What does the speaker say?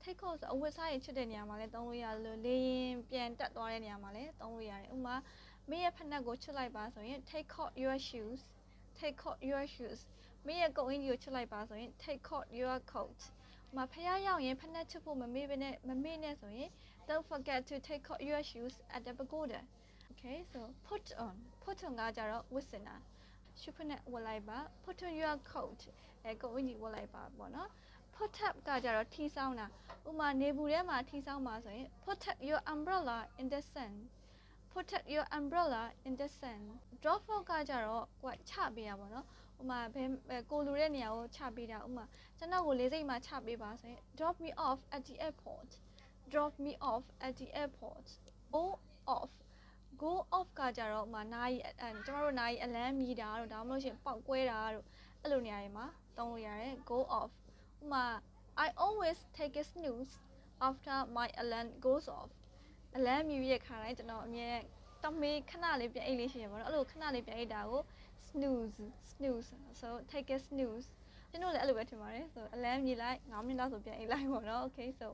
take off ဆိုအဝတ်စားရင်ချွတ်တဲ့နေရာမှာလည်းသုံးလို့ရတယ်လို့လေရင်ပြန်တက်သွားတဲ့နေရာမှာလည်းသုံးလို့ရတယ်ဥပမာမင်းရဲ့ဖက်နှက်ကိုချွတ်လိုက်ပါဆိုရင် take off your shoes take off your shoes မင်းရဲ့ကုတ်အင်ကြီးကိုချွတ်လိုက်ပါဆိုရင် take off your coat ဥပမာဖျားရောက်ရင်ဖက်နှက်ချွတ်ဖို့မမေ့နဲ့ဆိုရင် don't forget to take off your shoes at the pagoda okay so put on ကကြတော့ဝတ်ဆင်တာရှုဖက်နှက်ဝတ်လိုက်ပါ put on your coat ကုတ်အင်ကြီးဝတ်လိုက်ပါပေါ့နော်put up ကကြတော့ထီဆောင်းတာဥမာနေပူထဲမှာထီဆောင်းပါဆိုရင် put up your umbrella in the sun put up your umbrella in the sun drop off ကကြတော့ကိုကချပေးတာပေါ့နော်ဥမာကိုလူတဲ့နေရာကိုချပေးတာဥမာကျွန်တော်ကိုလေးစိတ်မှာချပေးပါဆိုရင် drop me off at the airport drop me off at the airport go off ကကြတော့ဥမာနားကြီးကျမတို့နားကြီးအလန်းမြည်တာတို့ဒါမှမဟုတ်ရှင်ပေါက်ကွဲတာတို့အဲ့လိုနေရာတွေမှာသုံးလို့ရတယ် go offဥမာ I always take a snooze after my alarm goes off အလန်းမြည်ရဲ့ခါတိုင်းကျွန်တော်အမြဲတမေးခဏလေးပြန်အိတ်လေးရှိရပါတော့အဲ့လိုခဏလေးပြန်အိတ်တာကို snooze so take a snooze ကျွန်တော်လည်းအဲ့လိုပဲထင်ပါတယ်ဆိုအလန်းမြည်လိုက်9မိနစ်လောက်ဆိုပြန်အိတ်လိုက်ပါတော့ okay so